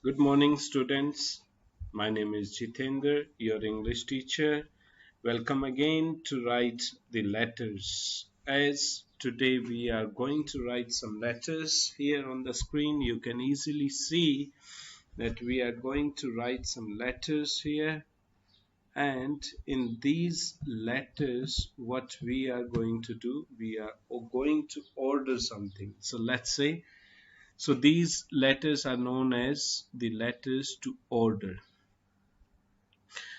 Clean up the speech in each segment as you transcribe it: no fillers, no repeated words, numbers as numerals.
Good morning, students. My name is Jitendra, your English teacher. Welcome again to write the letters. As today we are going to write some letters here on the screen, you can easily see that we are going to write some letters here. And in these letters, what we are going to do, we are going to order something. So let's say so these letters are known as the letters to order.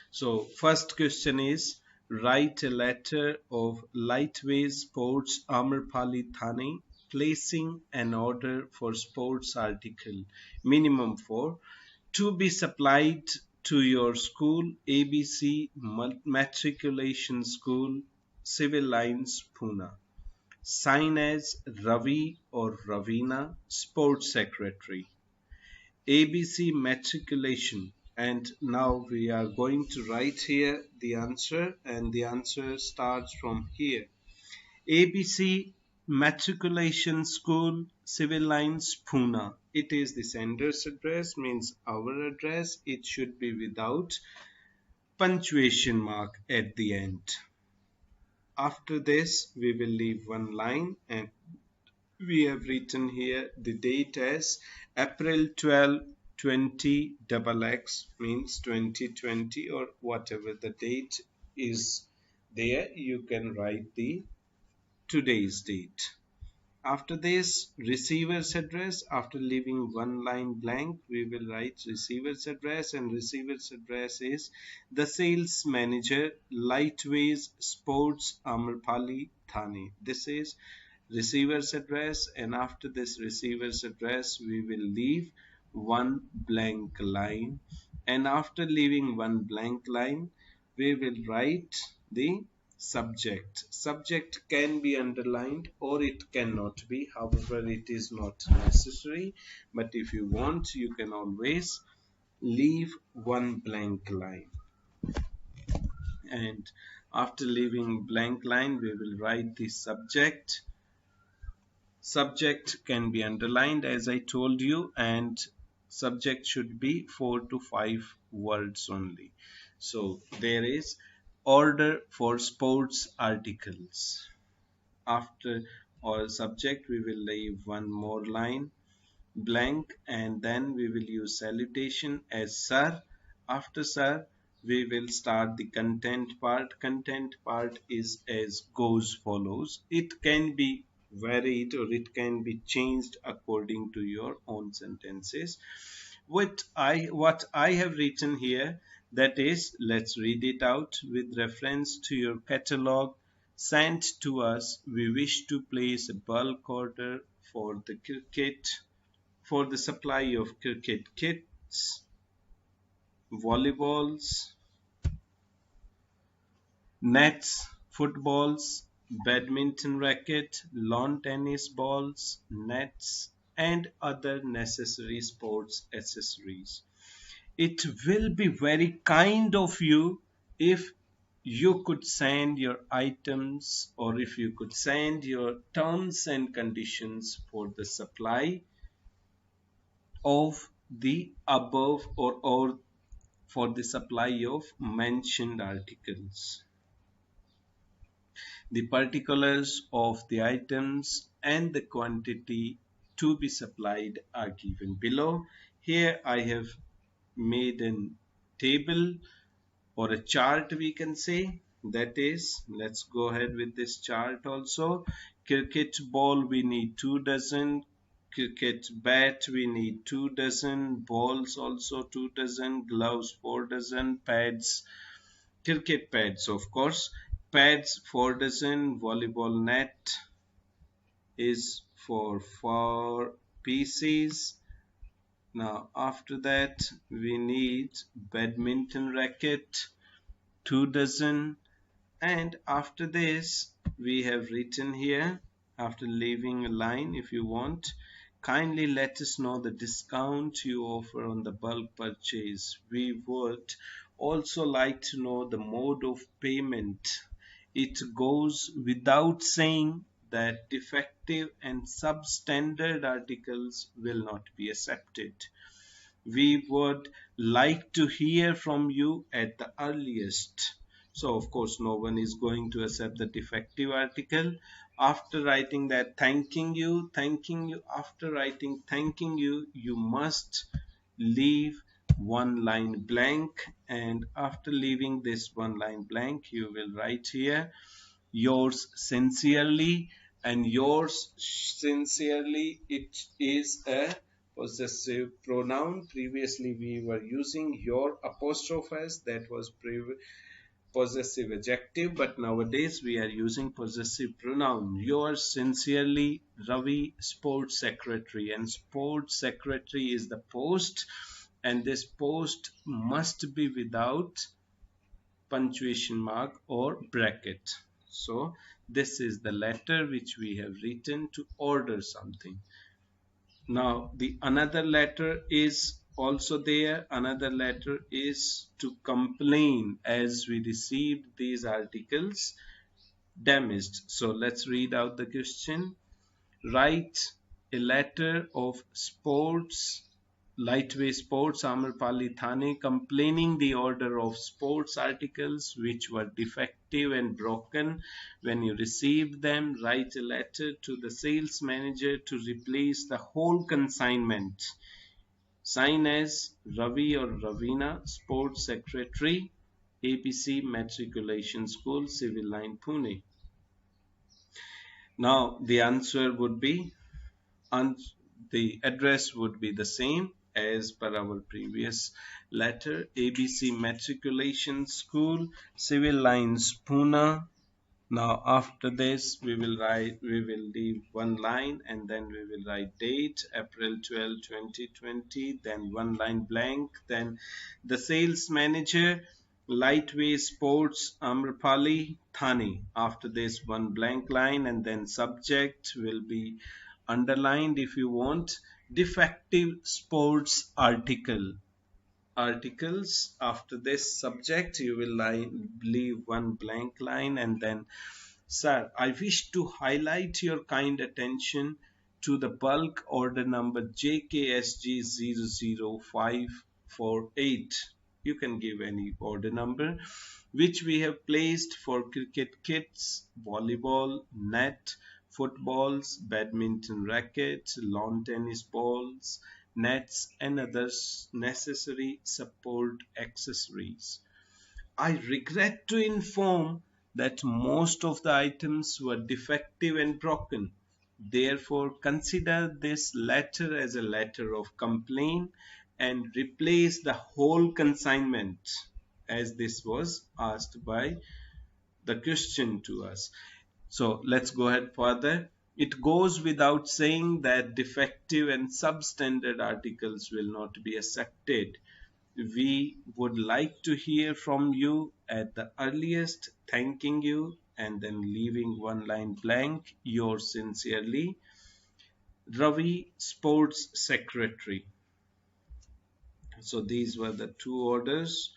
So first question is write a letter of Lightweight Sports Amarpali Thane placing an order for sports article minimum for to be supplied to your school ABC Matriculation School Civil Lines Pune. Sign as Ravi or Ravina, Sports Secretary. ABC Matriculation. And now we are going to write here the answer, and the answer starts from here. ABC Matriculation School, Civil Lines, Pune. It is the sender's address, means our address. It should be without punctuation mark at the end. After this, we will leave one line and we have written here the date as April 12, 20XX, means 2020, or whatever the date is there, you can write the today's date. After this, receiver's address. After leaving one line blank, we will write receiver's address, and receiver's address is the sales manager, Lightweight Sports Amarpali Thane. This is receiver's address, and after this receiver's address we will leave one blank line, and after leaving one blank line we will write the subject can be underlined or it cannot be, however it is not necessary, but if you want you can always leave one blank line. And after leaving blank line we will write the subject. Subject can be underlined as I told you, and subject should be 4 to 5 words only. So there is order for sports articles. After all subject we will leave one more line blank, and then we will use salutation as sir. After sir we will start the content part. Content part is as goes follows. It can be varied or it can be changed according to your own sentences. What I have written here, that is, let's read it out. With reference to your catalog sent to us, we wish to place a bulk order for the supply of cricket kits, volleyballs, nets, footballs, badminton racket, lawn tennis balls, nets, and other necessary sports accessories. It will be very kind of you if you could send your items, or if you could send your terms and conditions for the supply of the above, or for the supply of mentioned articles. The particulars of the items and the quantity to be supplied are given below. Here I have made a table or a chart, we can say. That is, let's go ahead with this chart also. Cricket ball we need 2 dozen, cricket bat we need 2 dozen, balls also 2 dozen, gloves 4 dozen, pads, cricket pads of course, pads 4 dozen, volleyball net is for 4 pieces. Now after that we need badminton racket 2 dozen, and after this we have written here, after leaving a line, if you want, kindly let us know the discount you offer on the bulk purchase. We would also like to know the mode of payment. It goes without saying that defective and substandard articles will not be accepted. We would like to hear from you at the earliest. So, of course, no one is going to accept the defective article. After writing that thanking you, after writing thanking you must leave one line blank. And after leaving this one line blank, you will write here yours sincerely, and yours sincerely, it is a possessive pronoun. Previously we were using your apostrophe, that was possessive adjective, but nowadays we are using possessive pronoun. Yours sincerely, Ravi, sports secretary. And sports secretary is the post, and this post must be without punctuation mark or bracket. So this is the letter which we have written to order something. Now the another letter is also there. Another letter is to complain, as we received these articles damaged. So let's read out the question. Write a letter of sports Lightweight Sports Amarpali Thane complaining the order of sports articles which were defective and broken. When you received them, write a letter to the sales manager to replace the whole consignment. Sign as Ravi or Ravina, Sports Secretary, APC Matriculation School, Civil Line, Pune. Now the answer would be, the address would be the same as per our previous letter. ABC Matriculation School, Civil Lines, Pune. Now after this we will leave one line and then we will write date April 12, 2020, then one line blank, then the sales manager, Lightweight Sports Amrapali Thane. After this one blank line, and then subject will be underlined if you want, defective sports articles. After this subject you will leave one blank line, and then, sir, I wish to highlight your kind attention to the bulk order number JKSG00548. You can give any order number, which we have placed for cricket kits, volleyball, net, footballs, badminton rackets, lawn tennis balls, nets, and other necessary support accessories. I regret to inform that most of the items were defective and broken. Therefore, consider this letter as a letter of complaint and replace the whole consignment, as this was asked by the question to us. So let's go ahead further. It goes without saying that defective and substandard articles will not be accepted. We would like to hear from you at the earliest, thanking you, and then leaving one line blank. Yours sincerely, Ravi, Sports Secretary. So these were the two orders.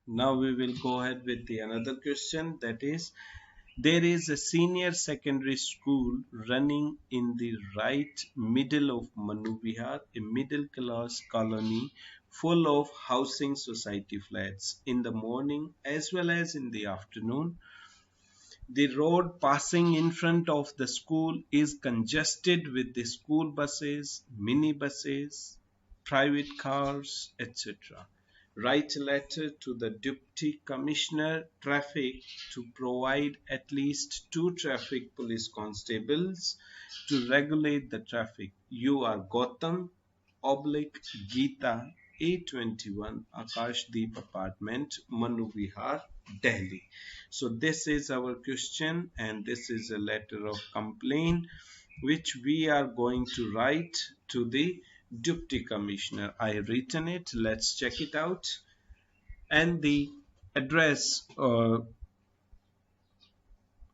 Now we will go ahead with the another question, that is, there is a senior secondary school running in the right middle of Manu Vihar, a middle class colony full of housing society flats. In the morning as well as in the afternoon, the road passing in front of the school is congested with the school buses, minibuses, private cars, etc. Write a letter to the Deputy Commissioner Traffic to provide at least 2 traffic police constables to regulate the traffic. You are Gautam oblique Geeta, A21, Akashdeep Apartment, Manu Vihar, Delhi. So this is our question, and this is a letter of complaint which we are going to write to the Deputy Commissioner. I have written it. Let's check it out. And the address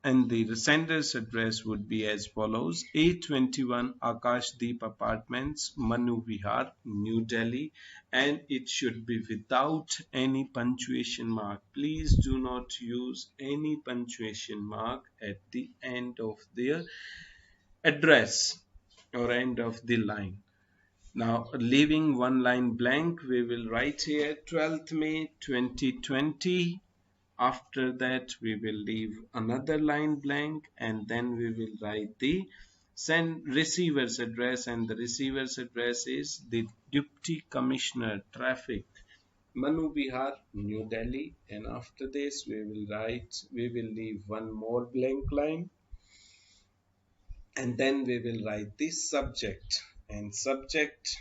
and the sender's address would be as follows: A21 Akashdeep Apartments, Manu Vihar, New Delhi, and it should be without any punctuation mark. Please do not use any punctuation mark at the end of the address or end of the line. Now, leaving one line blank, we will write here 12th May 2020. After that, we will leave another line blank and then we will write the send receiver's address, and the receiver's address is the Deputy Commissioner Traffic, Manu Vihar, New Delhi. And after this, we will leave one more blank line and then we will write the subject, and subject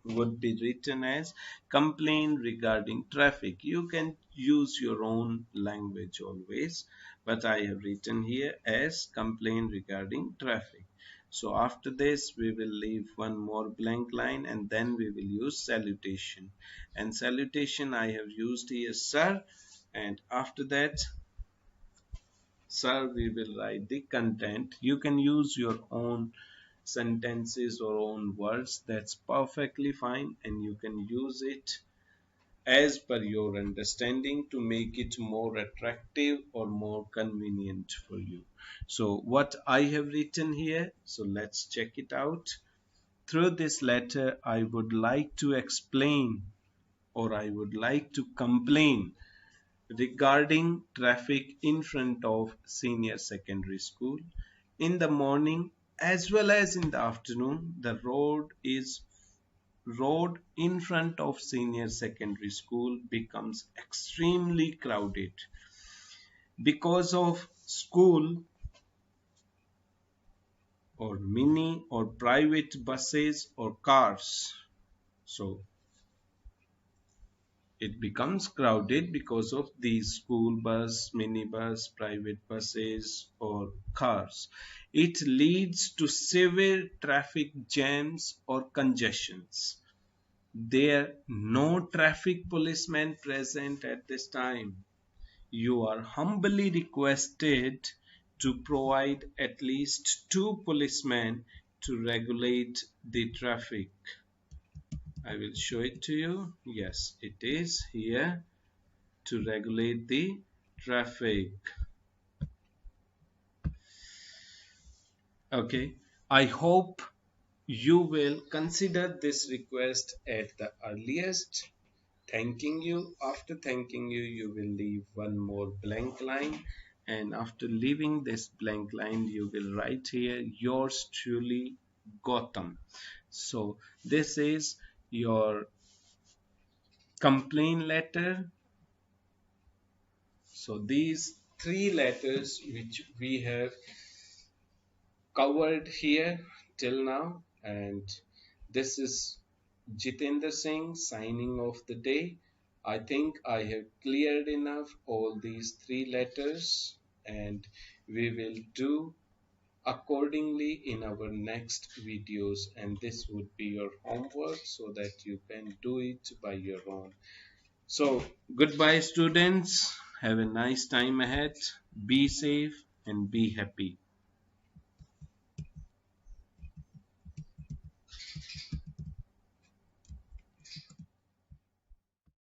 would be written as complaint regarding traffic. You can use your own language always, but I have written here as complaint regarding traffic. So after this we will leave one more blank line and then we will use salutation, and salutation I have used here sir, and after that sir we will write the content. You can use your own sentences or own words, that's perfectly fine, and you can use it as per your understanding to make it more attractive or more convenient for you. So what I have written here, so let's check it out. Through this letter I would like to explain, or I would like to complain regarding traffic in front of senior secondary school. In the morning as well as in the afternoon, the road in front of senior secondary school becomes extremely crowded because of school or mini or private buses or cars. So it becomes crowded because of these school bus, minibus, private buses or cars. It leads to severe traffic jams or congestions. There no traffic policemen present at this time. You are humbly requested to provide at least 2 policemen to regulate the traffic. I will show it to you. Yes, it is here, to regulate the traffic. Okay, I hope you will consider this request at the earliest. Thanking you. After thanking you, you will leave one more blank line, and after leaving this blank line you will write here yours truly Gautam. So this is your complaint letter. So these 3 letters which we have covered here till now, and this is Jitendra Singh signing off the day. I think I have cleared enough all these 3 letters, and we will do accordingly in our next videos, and this would be your homework so that you can do it by your own. So goodbye students, have a nice time ahead, be safe and be happy.